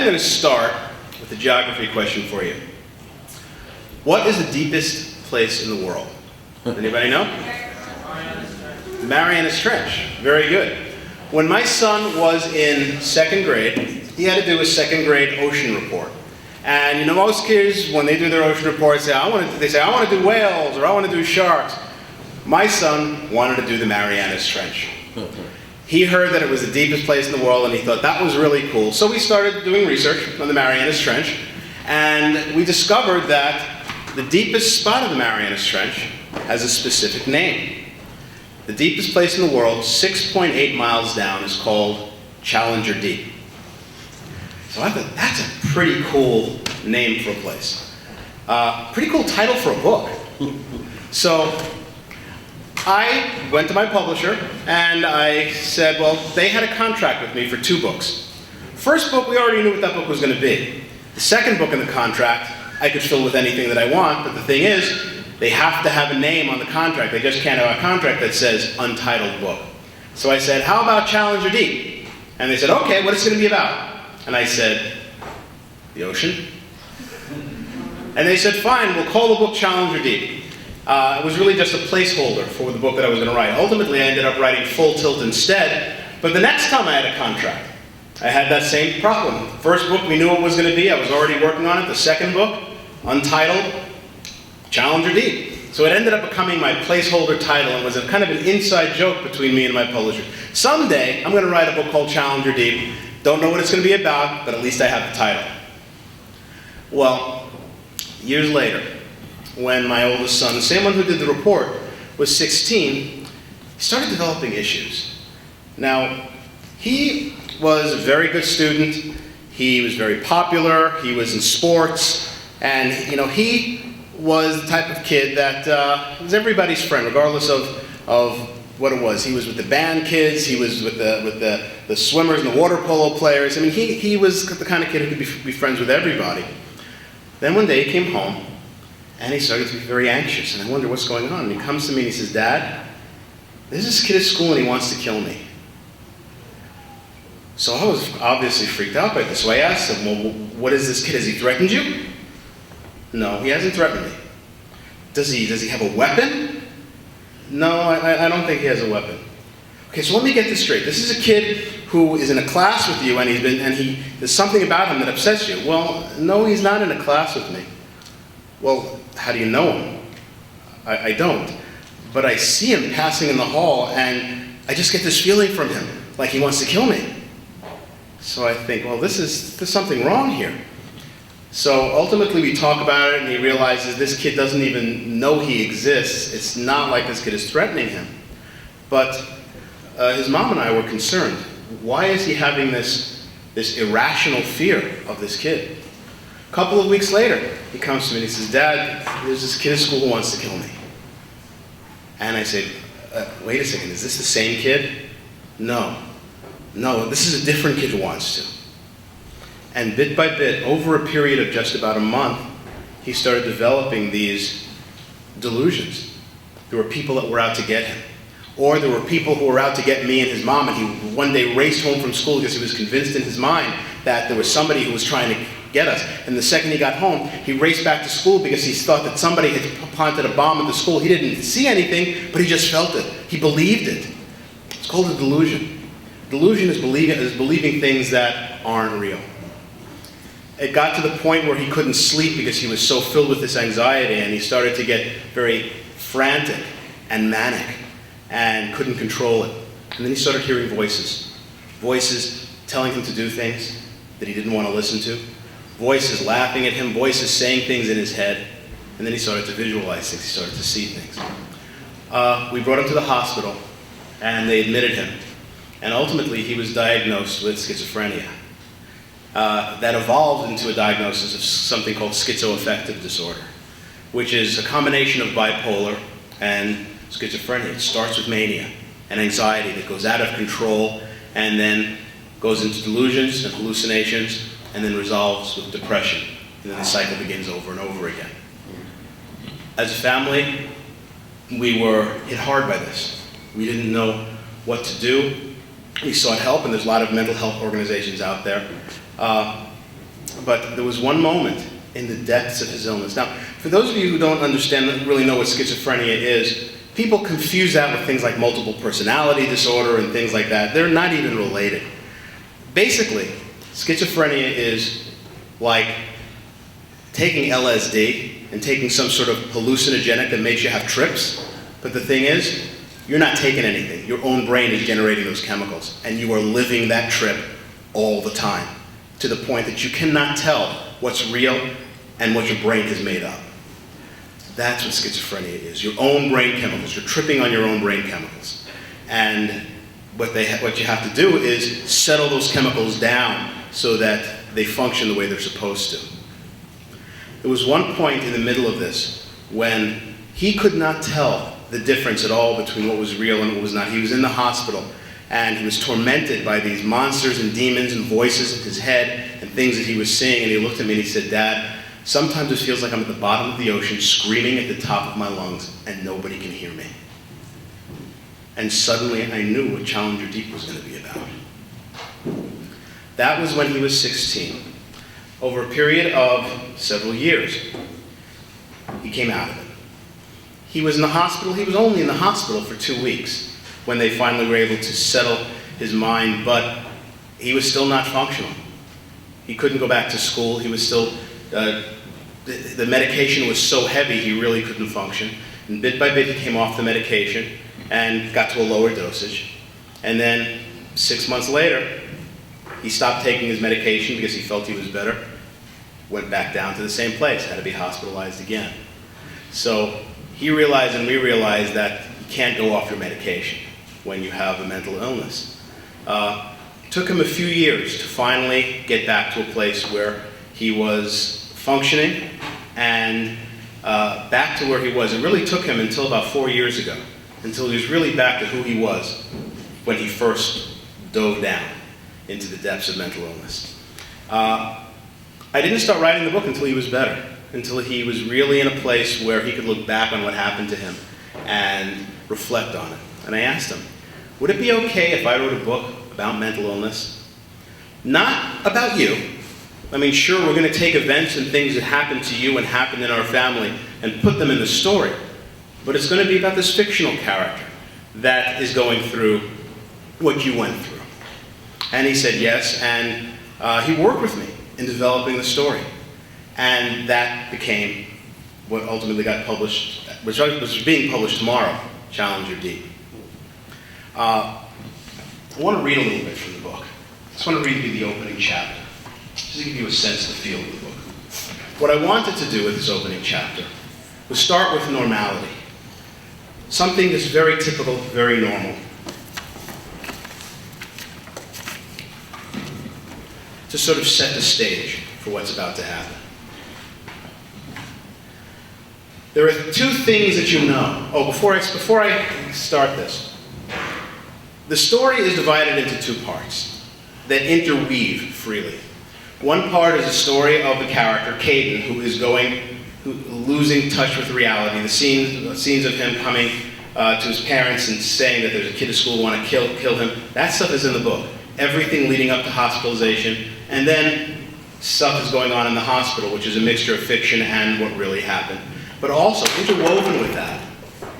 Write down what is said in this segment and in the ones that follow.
going to start with a geography question for you. What is the deepest place in the world? Anybody know? Marianas Trench. Very good. When my son was in second grade, he had to do a second grade ocean report. And you know, most kids, when they do their ocean report, say, I want to do whales, or I want to do sharks. My son wanted to do the Marianas Trench. He heard that it was the deepest place in the world, and he thought that was really cool. So we started doing research on the Marianas Trench, and we discovered that the deepest spot of the Marianas Trench has a specific name. The deepest place in the world, 6.8 miles down, is called Challenger Deep. So I thought, that's a pretty cool name for a place. Pretty cool title for a book. So I went to my publisher and I said, well, they had a contract with me for 2 books. First book, we already knew what that book was going to be. The second book in the contract, I could fill with anything that I want, but the thing is, they have to have a name on the contract. They just can't have a contract that says untitled book. So I said, how about Challenger Deep? And they said, okay, what is it going to be about? And I said, the ocean. And they said, fine, we'll call the book Challenger Deep. It was really just a placeholder for the book that I was going to write. Ultimately, I ended up writing Full Tilt instead. But the next time I had a contract, I had that same problem. First book, we knew what it was going to be. I was already working on it. The second book, untitled, Challenger Deep. So it ended up becoming my placeholder title and was a kind of an inside joke between me and my publisher. Someday, I'm going to write a book called Challenger Deep. Don't know what it's going to be about, but at least I have the title. Well, years later, when my oldest son, the same one who did the report, was 16, he started developing issues. Now, he was a very good student. He was very popular. He was in sports. And, you know, he was the type of kid that was everybody's friend, regardless of what it was. He was with the band kids, he was with the swimmers and the water polo players. I mean, he was the kind of kid who could be friends with everybody. Then one day he came home, and he started to be very anxious, and I wonder what's going on. And he comes to me and he says, Dad, there's this kid at school and he wants to kill me. So I was obviously freaked out by this. So I asked him, well, what is this kid? Has he threatened you? No, he hasn't threatened me. Does he have a weapon? No, I don't think he has a weapon. Okay, so let me get this straight. This is a kid who is in a class with you, and there's something about him that upsets you. Well, no, he's not in a class with me. Well, how do you know him? I don't. But I see him passing in the hall, and I just get this feeling from him, like he wants to kill me. So I think, well, there's something wrong here. So ultimately we talk about it, and he realizes this kid doesn't even know he exists. It's not like this kid is threatening him. But his mom and I were concerned. Why is he having this irrational fear of this kid? A couple of weeks later, he comes to me and he says, Dad, there's this kid at school who wants to kill me. And I said, wait a second, is this the same kid? No, this is a different kid who wants to. And bit by bit, over a period of just about a month, he started developing these delusions. There were people that were out to get him. Or there were people who were out to get me and his mom, and he one day raced home from school because he was convinced in his mind that there was somebody who was trying to get us. And the second he got home, he raced back to school because he thought that somebody had planted a bomb at the school. He didn't see anything, but he just felt it. He believed it. It's called a delusion. Delusion is believing things that aren't real. It got to the point where he couldn't sleep because he was so filled with this anxiety, and he started to get very frantic and manic and couldn't control it. And then he started hearing voices telling him to do things that he didn't want to listen to, voices laughing at him, voices saying things in his head, and then he started to visualize things, he started to see things. We brought him to the hospital, and they admitted him, and ultimately he was diagnosed with schizophrenia. That evolved into a diagnosis of something called schizoaffective disorder, which is a combination of bipolar and schizophrenia. It starts with mania and anxiety that goes out of control and then goes into delusions and hallucinations and then resolves with depression. And then the cycle begins over and over again. As a family, we were hit hard by this. We didn't know what to do. We sought help, and there's a lot of mental health organizations out there. But there was one moment in the depths of his illness. Now, for those of you who don't really know what schizophrenia is, people confuse that with things like multiple personality disorder and things like that. They're not even related. Basically, schizophrenia is like taking LSD and taking some sort of hallucinogenic that makes you have trips. But the thing is, you're not taking anything. Your own brain is generating those chemicals, and you are living that trip all the time, to the point that you cannot tell what's real and what your brain is made of. That's what schizophrenia is, your own brain chemicals. You're tripping on your own brain chemicals. And what you have to do is settle those chemicals down so that they function the way they're supposed to. There was one point in the middle of this when he could not tell the difference at all between what was real and what was not. He was in the hospital, and he was tormented by these monsters and demons and voices in his head and things that he was seeing. And he looked at me and he said, "Dad, sometimes it feels like I'm at the bottom of the ocean screaming at the top of my lungs and nobody can hear me." And suddenly I knew what Challenger Deep was going to be about. That was when he was 16. Over a period of several years, he came out of it. He was in the hospital. He was only in the hospital for 2 weeks when they finally were able to settle his mind, but he was still not functional. He couldn't go back to school. He was still, the medication was so heavy he really couldn't function. And bit by bit he came off the medication and got to a lower dosage. And then 6 months later, he stopped taking his medication because he felt he was better, went back down to the same place, had to be hospitalized again. So he realized and we realized that you can't go off your medication when you have a mental illness. It took him a few years to finally get back to a place where he was functioning and back to where he was. It really took him until about 4 years ago, until he was really back to who he was when he first dove down into the depths of mental illness. I didn't start writing the book until he was better, until he was really in a place where he could look back on what happened to him and reflect on it. And I asked him, would it be okay if I wrote a book about mental illness? Not about you. I mean, sure, we're going to take events and things that happened to you and happened in our family and put them in the story. But it's going to be about this fictional character that is going through what you went through. And he said yes, and he worked with me in developing the story. And that became what ultimately got published, which was being published tomorrow, Challenger Deep. I want to read a little bit from the book. I just want to read you the opening chapter, just to give you a sense of the feel of the book. What I wanted to do with this opening chapter was start with normality, something that's very typical, very normal, to sort of set the stage for what's about to happen. There are two things that you know. Oh, before I start this, the story is divided into two parts that interweave freely. One part is a story of the character, Caden, who is losing touch with reality. The scenes of him coming to his parents and saying that there's a kid at school who want to kill him. That stuff is in the book. Everything leading up to hospitalization. And then stuff is going on in the hospital, which is a mixture of fiction and what really happened. But also, interwoven with that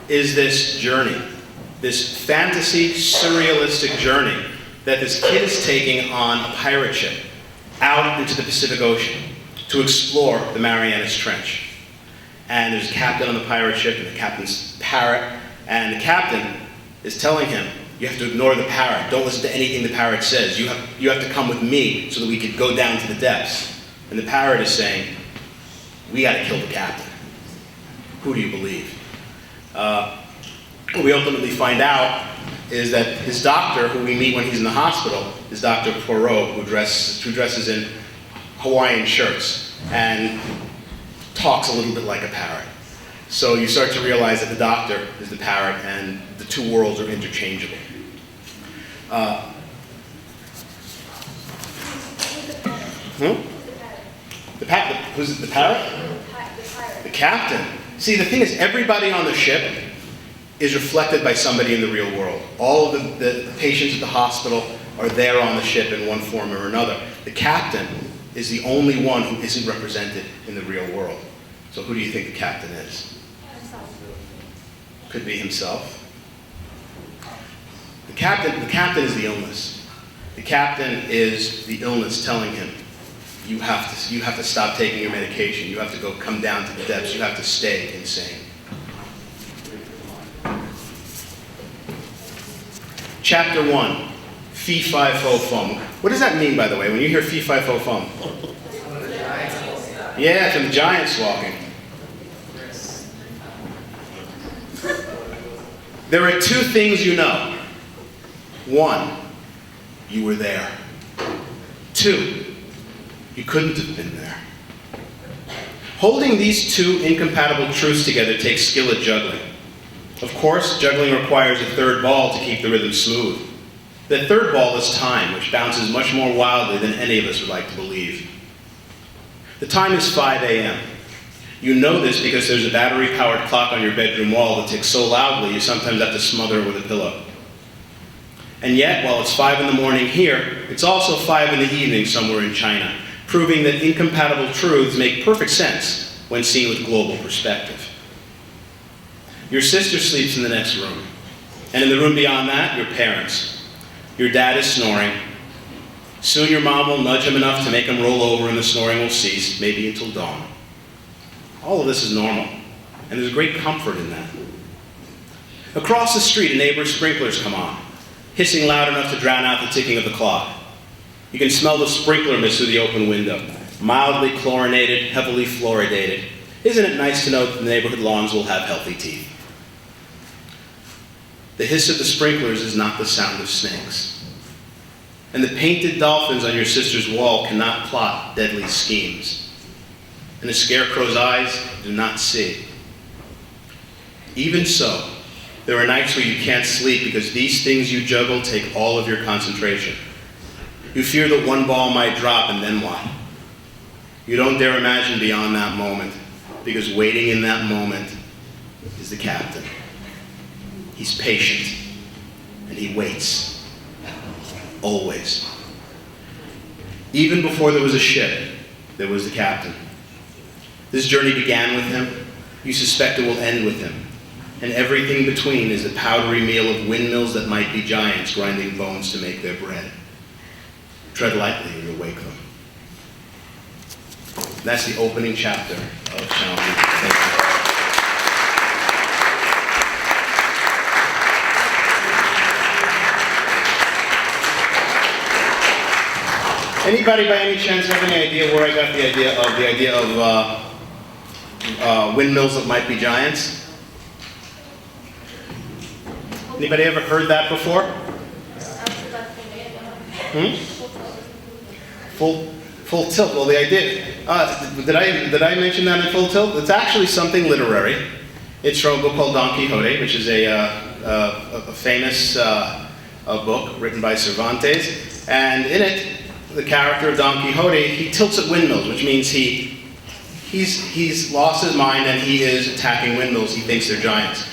is this journey, this fantasy, surrealistic journey that this kid is taking on a pirate ship out into the Pacific Ocean to explore the Marianas Trench. And there's a captain on the pirate ship, and the captain's parrot, and the captain is telling him, you have to ignore the parrot. Don't listen to anything the parrot says. You have to come with me so that we could go down to the depths. And the parrot is saying, we got to kill the captain. Who do you believe? What we ultimately find out is that his doctor, who we meet when he's in the hospital, is Dr. Poirot, who dresses in Hawaiian shirts and talks a little bit like a parrot. So you start to realize that the doctor is the parrot and the two worlds are interchangeable. Who's the parrot? The captain. See, the thing is, everybody on the ship is reflected by somebody in the real world. All of the patients at the hospital are there on the ship in one form or another. The captain is the only one who isn't represented in the real world. So who do you think the captain is? Could be himself. The captain is the illness. The captain is the illness telling him, you have to stop taking your medication. You have to come down to the depths. You have to stay insane. Chapter 1, Fee Fi Fo Fum. What does that mean, by the way, when you hear Fee Fi Fo Fum? Yeah, from the giants walking. There are two things you know. One, you were there. Two, you couldn't have been there. Holding these two incompatible truths together takes skill at juggling. Of course, juggling requires a third ball to keep the rhythm smooth. The third ball is time, which bounces much more wildly than any of us would like to believe. The time is 5 a.m. You know this because there's a battery-powered clock on your bedroom wall that ticks so loudly you sometimes have to smother it with a pillow. And yet, while it's 5 in the morning here, it's also 5 in the evening somewhere in China, proving that incompatible truths make perfect sense when seen with global perspective. Your sister sleeps in the next room, and in the room beyond that, your parents. Your dad is snoring. Soon your mom will nudge him enough to make him roll over and the snoring will cease, maybe until dawn. All of this is normal, and there's great comfort in that. Across the street, a neighbor's sprinklers come on, hissing loud enough to drown out the ticking of the clock. You can smell the sprinkler mist through the open window, mildly chlorinated, heavily fluoridated. Isn't it nice to know that the neighborhood lawns will have healthy teeth? The hiss of the sprinklers is not the sound of snakes. And the painted dolphins on your sister's wall cannot plot deadly schemes. And the scarecrow's eyes do not see. Even so, there are nights where you can't sleep because these things you juggle take all of your concentration. You fear that one ball might drop, and then what? You don't dare imagine beyond that moment, because waiting in that moment is the captain. He's patient, and he waits. Always. Even before there was a ship, there was the captain. This journey began with him. You suspect it will end with him. And everything between is the powdery meal of windmills that might be giants grinding bones to make their bread. Tread lightly or you'll wake them. That's the opening chapter of Channel V. Thank you. Anybody by any chance have any idea where I got the idea of windmills that might be giants? Anybody ever heard that before? Full Tilt. Well, the idea. Did I mention that in Full Tilt? It's actually something literary. It's from a book called Don Quixote, which is a famous book written by Cervantes, and in it, the character of Don Quixote, he tilts at windmills, which means he's lost his mind and he is attacking windmills. He thinks they're giants.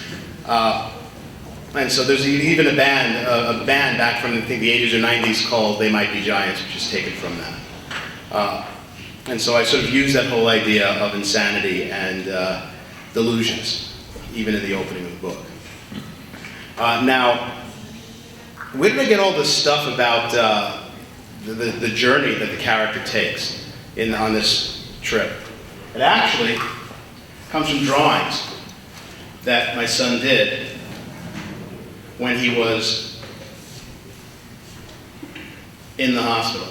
And so there's even a band back from the 80s or 90s called They Might Be Giants, which is taken from that. And so I sort of use that whole idea of insanity and delusions, even in the opening of the book. Now, where did I get all this stuff about the journey that the character takes on this trip? It actually comes from drawings that my son did when he was in the hospital.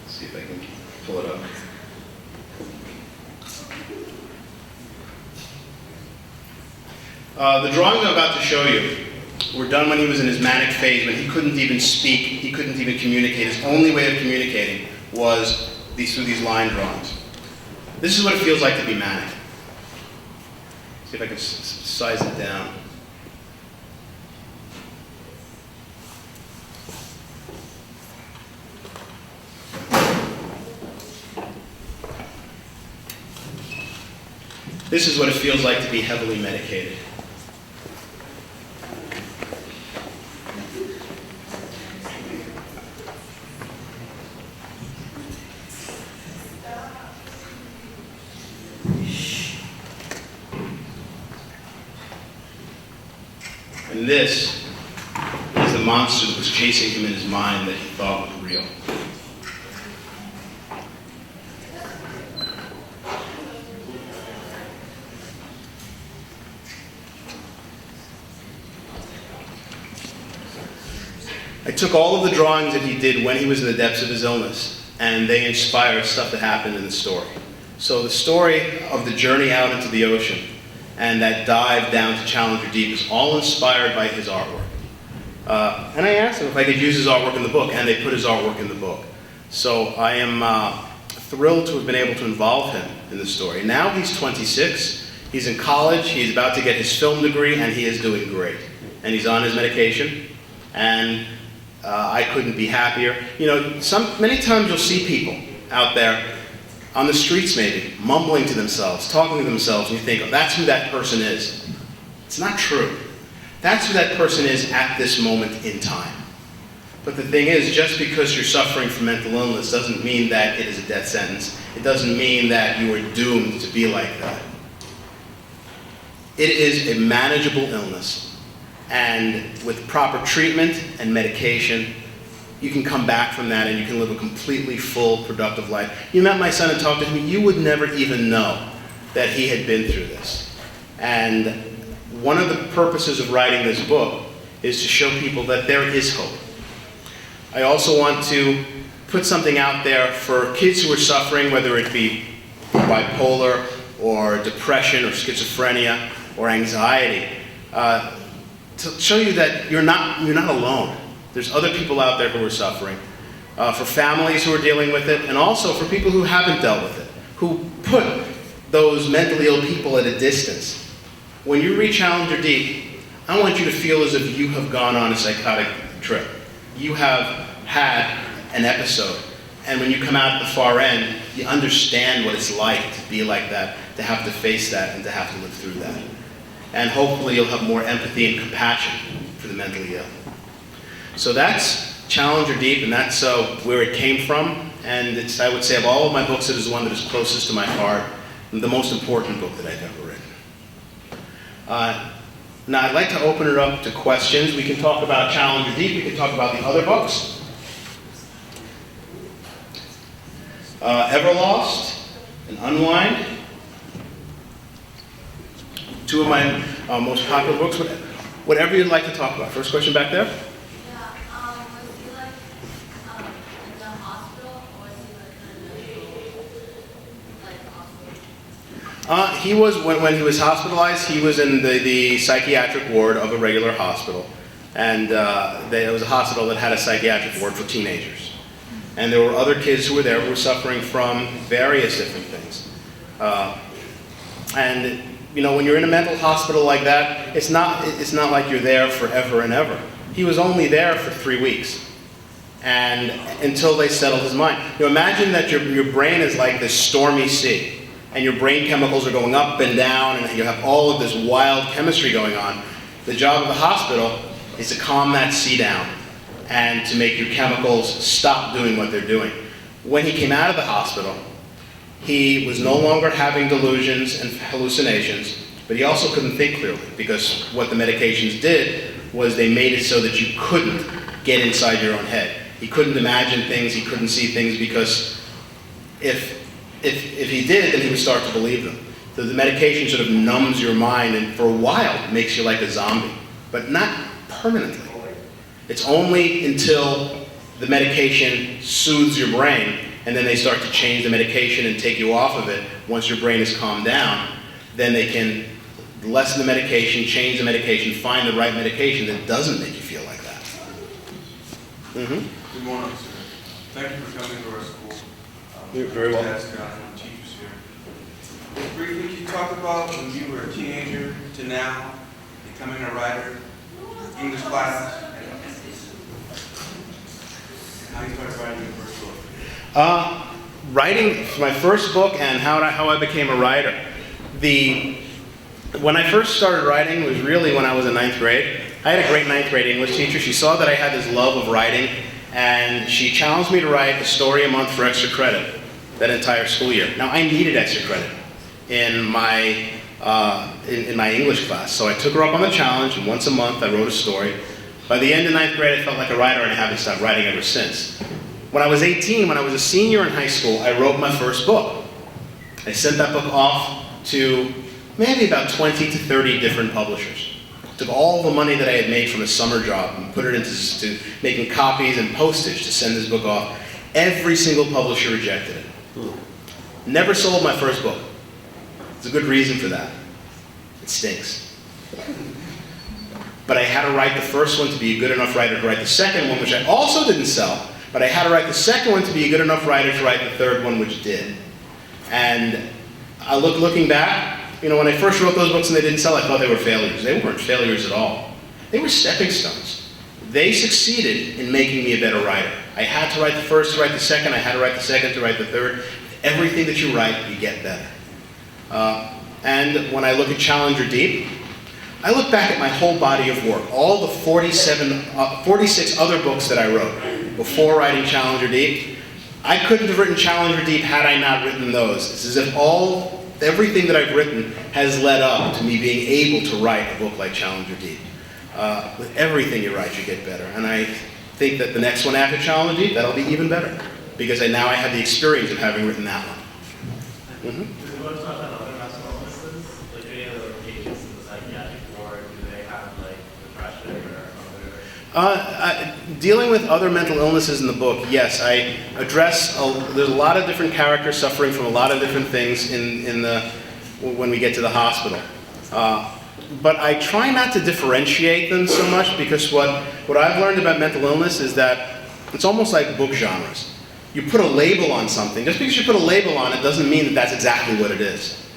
Let's see if I can pull it up. The drawings I'm about to show you were done when he was in his manic phase, when he couldn't even speak, he couldn't even communicate. His only way of communicating was through these line drawings. This is what it feels like to be manic. See if I can size it down. This is what it feels like to be heavily medicated. And this is the monster that was chasing him in his mind that he thought was real. I took all of the drawings that he did when he was in the depths of his illness, and they inspired stuff that happened in the story. So the story of the journey out into the ocean and that dive down to Challenger Deep is all inspired by his artwork. And I asked him if I could use his artwork in the book, and they put his artwork in the book. So I am thrilled to have been able to involve him in the story. Now he's 26, he's in college, he's about to get his film degree, and he is doing great. And he's on his medication, and I couldn't be happier. You know, many times you'll see people out there on the streets maybe, mumbling to themselves, talking to themselves, and you think, oh, that's who that person is. It's not true. That's who that person is at this moment in time. But the thing is, just because you're suffering from mental illness doesn't mean that it is a death sentence. It doesn't mean that you are doomed to be like that. It is a manageable illness. And with proper treatment and medication, you can come back from that and you can live a completely full, productive life. You met my son and talked to him, you would never even know that he had been through this. And one of the purposes of writing this book is to show people that there is hope. I also want to put something out there for kids who are suffering, whether it be bipolar or depression or schizophrenia or anxiety, to show you that you're not alone. There's other people out there who are suffering, for families who are dealing with it, and also for people who haven't dealt with it, who put those mentally ill people at a distance. When you reach Challenger Deep, I want you to feel as if you have gone on a psychotic trip. You have had an episode, and when you come out at the far end, you understand what it's like to be like that, to have to face that, and to have to live through that. And hopefully you'll have more empathy and compassion for the mentally ill. So that's Challenger Deep, and that's where it came from. And it's, I would say, of all of my books, it is the one that is closest to my heart, and the most important book that I've ever written. Now I'd like to open it up to questions. We can talk about Challenger Deep, we can talk about the other books. Everlost and Unwind. Two of my most popular books. Whatever you'd like to talk about. First question back there. Was he like in the hospital, or was he like in a hospital? He was, when he was hospitalized, he was in the psychiatric ward of a regular hospital. And it was a hospital that had a psychiatric ward for teenagers. And there were other kids who were there who were suffering from various different things. And you know, when you're in a mental hospital like that, it's not like you're there forever and ever. He was only there for 3 weeks, and until they settled his mind. You know, imagine that your brain is like this stormy sea, and your brain chemicals are going up and down, and you have all of this wild chemistry going on. The job of the hospital is to calm that sea down and to make your chemicals stop doing what they're doing. When he came out of the hospital, he was no longer having delusions and hallucinations, but he also couldn't think clearly, because what the medications did was they made it so that you couldn't get inside your own head. He couldn't imagine things, he couldn't see things, because if he did, then he would start to believe them. So the medication sort of numbs your mind, and for a while it makes you like a zombie, but not permanently. It's only until the medication soothes your brain, and then they start to change the medication and take you off of it. Once your brain is calmed down, then they can lessen the medication, change the medication, find the right medication that doesn't make you feel like that. Good morning, sir. Thank you for coming to our school. You're very welcome. Teachers here. Briefly, can you talk about when you were a teenager to now, becoming a writer, English class, and how you started writing your first book? Writing my first book and how I became a writer. When I first started writing was really when I was in 9th grade. I had a great 9th grade English teacher. She saw that I had this love of writing, and she challenged me to write a story a month for extra credit that entire school year. Now, I needed extra credit in my in my English class. So I took her up on the challenge, and once a month I wrote a story. By the end of 9th grade, I felt like a writer, and I haven't stopped writing ever since. When I was 18, when I was a senior in high school, I wrote my first book. I sent that book off to maybe about 20 to 30 different publishers. Took all the money that I had made from a summer job and put it into making copies and postage to send this book off. Every single publisher rejected it. Never sold my first book. There's a good reason for that. It stinks. But I had to write the first one to be a good enough writer to write the second one, which I also didn't sell, but I had to write the second one to be a good enough writer to write the third one, which did. And looking back, when I first wrote those books and they didn't sell, I thought they were failures. They weren't failures at all. They were stepping stones. They succeeded in making me a better writer. I had to write the first to write the second. I had to write the second to write the third. Everything that you write, you get better. And when I look at Challenger Deep, I look back at my whole body of work, all the 46 other books that I wrote before writing Challenger Deep. I couldn't have written Challenger Deep had I not written those. It's as if everything that I've written has led up to me being able to write a book like Challenger Deep. With everything you write, you get better. And I think that the next one after Challenger Deep, that'll be even better. Because now I have the experience of having written that one. Does the book touch on other mental illnesses? Like any of the patients in the psychiatric ward, do they have like depression or other? Dealing with other mental illnesses in the book, yes, I address. There's a lot of different characters suffering from a lot of different things when we get to the hospital. But I try not to differentiate them so much, because what I've learned about mental illness is that it's almost like book genres. You put a label on something. Just because you put a label on it doesn't mean that that's exactly what it is.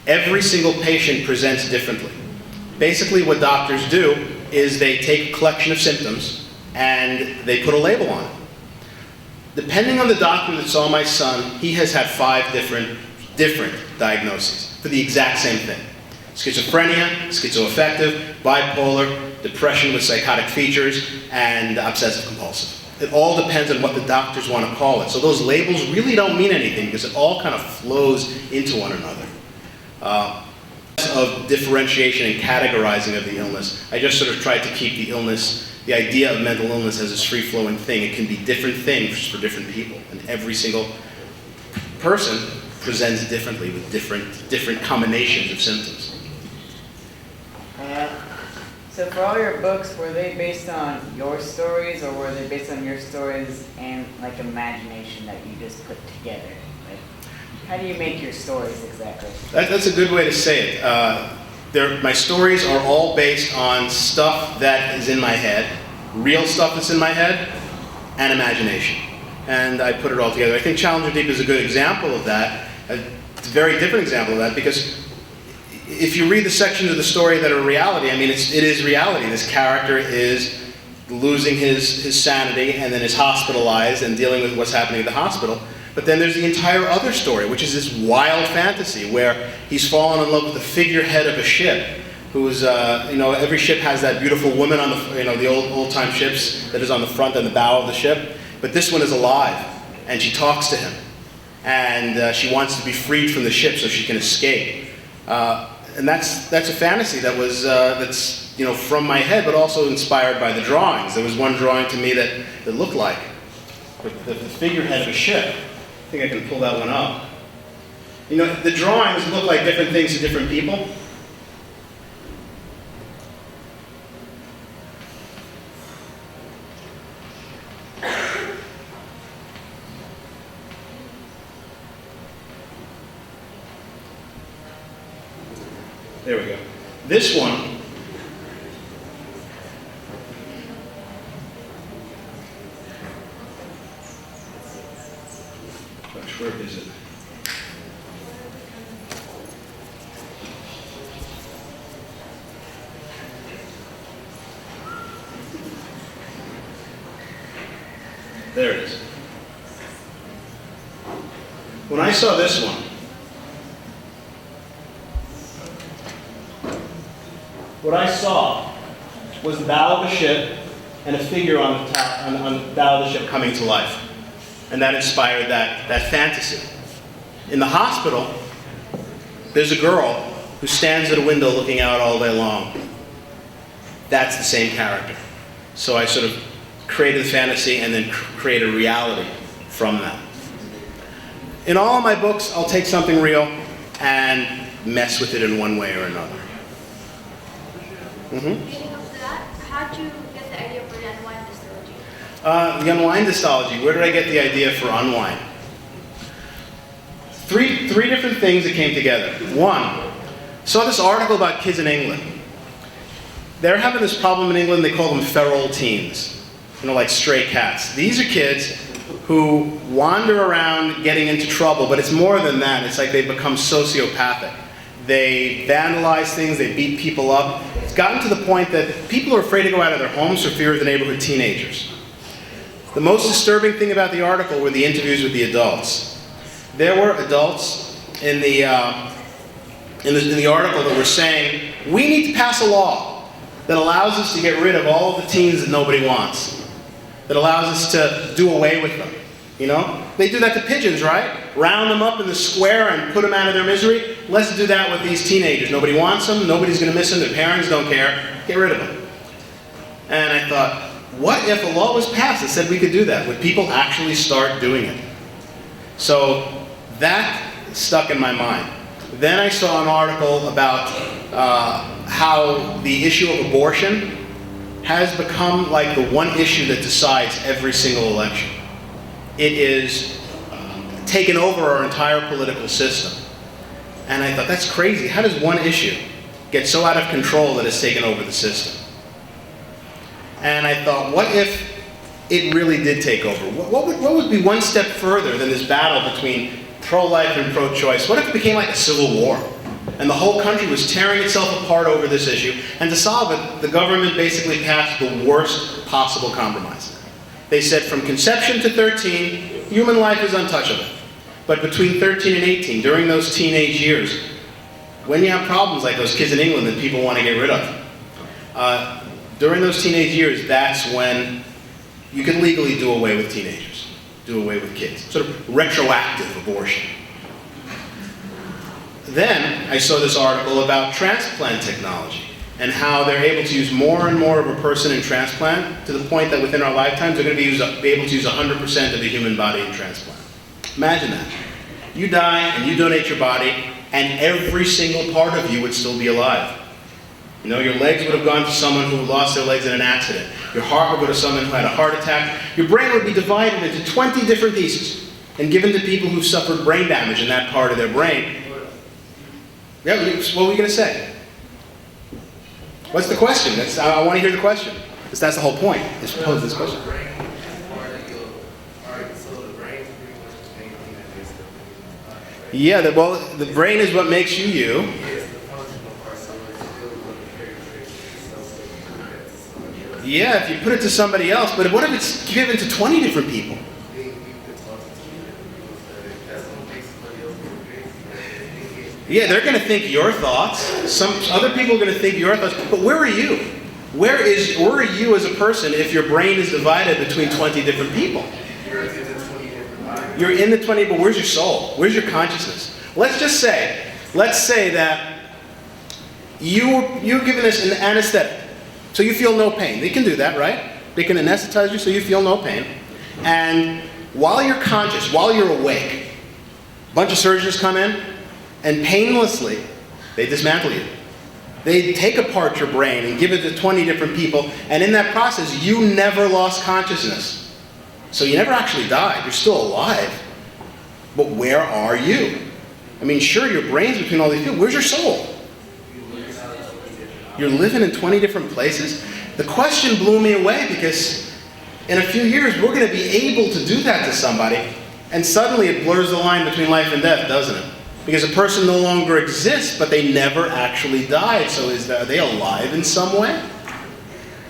Every single patient presents differently. Basically, what doctors do is they take a collection of symptoms and they put a label on it. Depending on the doctor that saw my son, he has had 5 different diagnoses for the exact same thing. Schizophrenia, schizoaffective, bipolar, depression with psychotic features, and obsessive compulsive. It all depends on what the doctors want to call it. So those labels really don't mean anything, because it all kind of flows into one another. Of differentiation and categorizing of the illness, I just sort of tried to keep the idea of mental illness as this free-flowing thing. It can be different things for different people, and every single person presents differently with different combinations of symptoms. So for all your books, were they based on your stories, or were they based on your stories and like imagination that you just put together? Like, how do you make your stories exactly? That's a good way to say it. My stories are all based on stuff that is in my head, real stuff that's in my head, and imagination. And I put it all together. I think Challenger Deep is a good example of that. It's a very different example of that, because if you read the sections of the story that are reality, I mean, it is reality. This character is losing his sanity and then is hospitalized and dealing with what's happening at the hospital. But then there's the entire other story, which is this wild fantasy where he's fallen in love with the figurehead of a ship, who's, every ship has that beautiful woman on the old-time ships that is on the front and the bow of the ship. But this one is alive, and she talks to him. And she wants to be freed from the ship so she can escape. And that's a fantasy that was that's from my head, but also inspired by the drawings. There was one drawing to me that looked like the figurehead of a ship. I think I can pull that one up. The drawings look like different things to different people. There we go. This one where is it? There it is. When I saw this one, what I saw was the bow of a ship and a figure on the bow of the ship coming to life. And that inspired that fantasy. In the hospital, there's a girl who stands at a window looking out all day long. That's the same character. So I sort of created a fantasy and then create a reality from that. In all of my books, I'll take something real and mess with it in one way or another. Leading up to that, how did you get the idea for the unwind dystology? The unwind dystology, where did I get the idea for unwind? Three different things that came together. One, saw this article about kids in England. They're having this problem in England, they call them feral teens. Like stray cats. These are kids who wander around getting into trouble, but it's more than that. It's like they've become sociopathic. They vandalize things, they beat people up. It's gotten to the point that people are afraid to go out of their homes for fear of the neighborhood teenagers. The most disturbing thing about the article were the interviews with the adults. There were adults in the article that were saying, we need to pass a law that allows us to get rid of all of the teens that nobody wants, that allows us to do away with them. They do that to pigeons, right? Round them up in the square and put them out of their misery. Let's do that with these teenagers. Nobody wants them, nobody's going to miss them, their parents don't care. Get rid of them. And I thought, what if a law was passed that said we could do that? Would people actually start doing it? So that stuck in my mind. Then I saw an article about how the issue of abortion has become like the one issue that decides every single election. It is taken over our entire political system. And I thought, that's crazy. How does one issue get so out of control that it's taken over the system? And I thought, what if it really did take over? What would be one step further than this battle between pro-life and pro-choice? What if it became like a civil war? And the whole country was tearing itself apart over this issue. And to solve it, the government basically passed the worst possible compromise. They said from conception to 13, human life is untouchable. But between 13 and 18, during those teenage years, when you have problems like those kids in England that people want to get rid of, during those teenage years, that's when you can legally do away with teenagers, do away with kids. Sort of retroactive abortion. Then I saw this article about transplant technology and how they're able to use more and more of a person in transplant to the point that within our lifetimes they're going to be able to use 100% of the human body in transplant. Imagine that. You die and you donate your body and every single part of you would still be alive. Your legs would have gone to someone who lost their legs in an accident. Your heart would go to someone who had a heart attack. Your brain would be divided into 20 different pieces and given to people who suffered brain damage in that part of their brain. Yeah, what were you going to say? What's the question? I want to hear the question. Because that's the whole point, is to pose this question. Yeah, the brain is what makes you you. Yeah, if you put it to somebody else, but what if it's given to 20 different people? Yeah, they're going to think your thoughts. Some other people are going to think your thoughts. But where are you? Where are you as a person if your brain is divided between 20 different people? You're in the 20, but where's your soul? Where's your consciousness? Let's say that you're given this an anesthetic, so you feel no pain. They can do that, right? They can anesthetize you so you feel no pain. And while you're conscious, while you're awake, a bunch of surgeons come in, and painlessly, they dismantle you. They take apart your brain and give it to 20 different people, and in that process, you never lost consciousness. So you never actually died. You're still alive. But where are you? I mean, sure, your brain's between all these people. Where's your soul? You're living in 20 different places? The question blew me away because in a few years, we're going to be able to do that to somebody, and suddenly it blurs the line between life and death, doesn't it? Because a person no longer exists, but they never actually died. So are they alive in some way?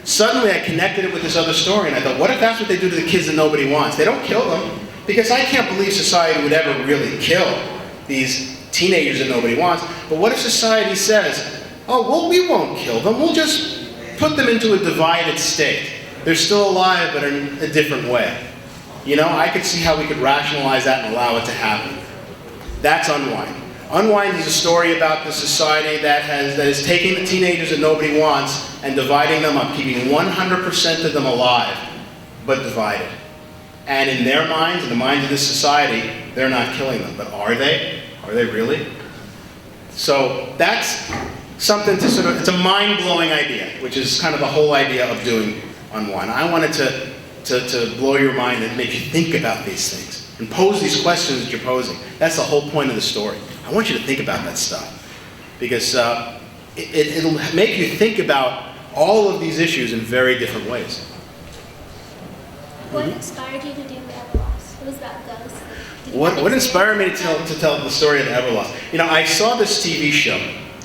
Suddenly I connected it with this other story, and I thought, what if that's what they do to the kids that nobody wants? They don't kill them, because I can't believe society would ever really kill these teenagers that nobody wants. But what if society says, oh, well, we won't kill them. We'll just put them into a divided state. They're still alive, but in a different way. I could see how we could rationalize that and allow it to happen. That's unwind. Unwind is a story about the society that is taking the teenagers that nobody wants and dividing them up, keeping 100% of them alive, but divided. And in their minds, in the minds of this society, they're not killing them. But are they? Are they really? So that's something to sort of, it's a mind-blowing idea, which is kind of the whole idea of doing Unwind. I wanted to blow your mind and make you think about these things and pose these questions that you're posing. That's the whole point of the story. I want you to think about that stuff because it'll make you think about all of these issues in very different ways. What inspired you to do Everlost? It was about ghosts. Did you have What inspired me to experiences? tell the story of the Everlost? You know, I saw this TV show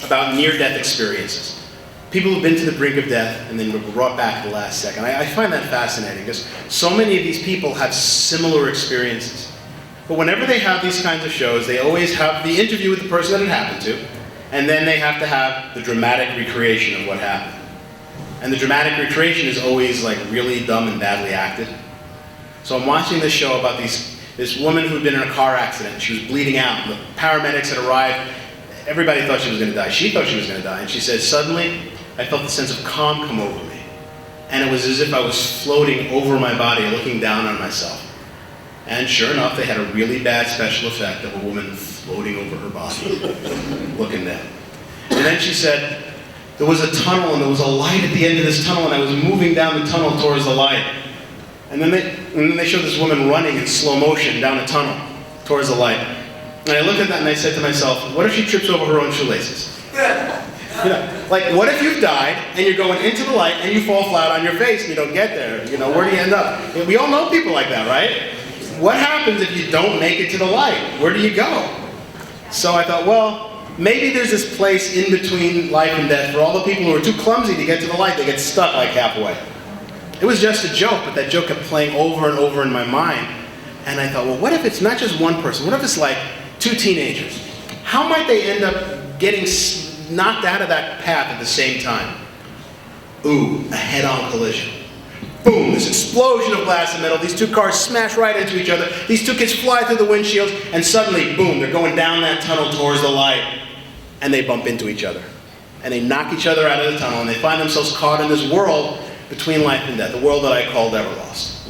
about near-death experiences. People who've been to the brink of death and then were brought back at the last second. I find that fascinating because so many of these people have similar experiences. But whenever they have these kinds of shows, they always have the interview with the person that it happened to, and then they have to have the dramatic recreation of what happened. And the dramatic recreation is always like really dumb and badly acted. So I'm watching this show about this woman who'd been in a car accident. She was bleeding out. The paramedics had arrived. Everybody thought she was going to die. She thought she was going to die. And she said, suddenly, I felt a sense of calm come over me. And it was as if I was floating over my body, looking down on myself. And sure enough, they had a really bad special effect of a woman floating over her body, looking down. And then she said, there was a tunnel and there was a light at the end of this tunnel and I was moving down the tunnel towards the light. And then they showed this woman running in slow motion down a tunnel towards the light. And I looked at that and I said to myself, what if she trips over her own shoelaces? You know, like what if you've died and you're going into the light and you fall flat on your face and you don't get there? You know, where do you end up? We all know people like that, right? What happens if you don't make it to the light? Where do you go? So I thought, well, maybe there's this place in between life and death for all the people who are too clumsy to get to the light. They get stuck like halfway. It was just a joke, but that joke kept playing over and over in my mind. And I thought, well, what if it's not just one person? What if it's like two teenagers? How might they end up getting knocked out of that path at the same time? Ooh, a head-on collision. Boom, this explosion of glass and metal. These two cars smash right into each other. These two kids fly through the windshields, and suddenly, boom, they're going down that tunnel towards the light, and they bump into each other. And they knock each other out of the tunnel, and they find themselves caught in this world between life and death, the world that I called Everlost.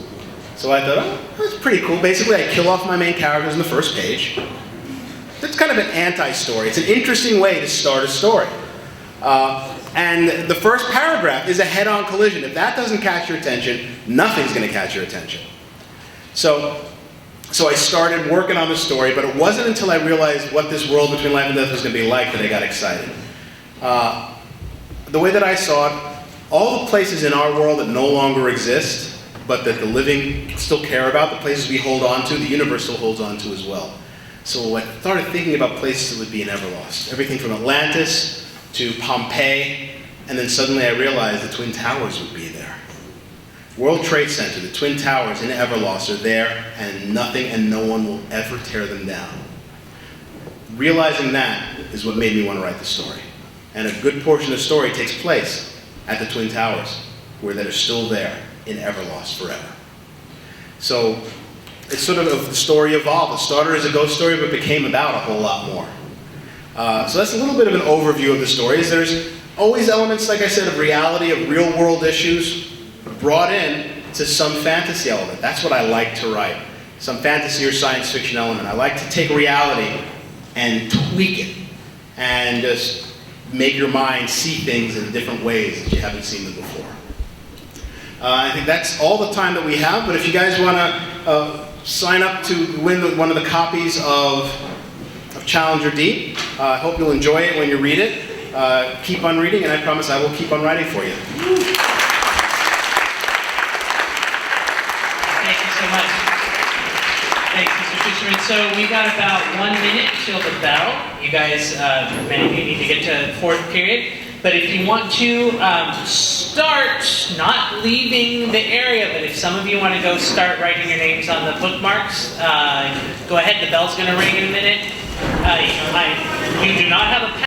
So I thought, oh, that's pretty cool. Basically, I kill off my main characters in the first page. That's kind of an anti-story. It's an interesting way to start a story. And the first paragraph is a head-on collision. If that doesn't catch your attention, nothing's going to catch your attention. So I started working on the story, but it wasn't until I realized what this world between life and death was going to be like that I got excited. The way that I saw it, all the places in our world that no longer exist, but that the living still care about, the places we hold on to, the universe still holds on to as well. So I started thinking about places that would be in Everlost. Everything from Atlantis to Pompeii, and then suddenly I realized the Twin Towers would be there. World Trade Center, the Twin Towers in Everlost are there, and nothing and no one will ever tear them down. Realizing that is what made me want to write the story. And a good portion of the story takes place at the Twin Towers, where they're still there in Everlost forever. So it's sort of the story evolved. It started as a ghost story, but became about a whole lot more. So that's a little bit of an overview of the stories. There's always elements, like I said, of reality, of real world issues, brought in to some fantasy element. That's what I like to write. Some fantasy or science fiction element. I like to take reality and tweak it and just make your mind see things in different ways that you haven't seen them before. I think that's all the time that we have, but if you guys want to sign up to win one of the copies of Challenger Deep, I hope you'll enjoy it when you read it. Keep on reading, and I promise I will keep on writing for you. Thank you so much. Thanks, Mr. Shusterman. So we got about 1 minute till the bell. You guys, many of you need to get to fourth period. But if you want to start not leaving the area, but if some of you want to go start writing your names on the bookmarks, go ahead. The bell's going to ring in a minute. You do not have a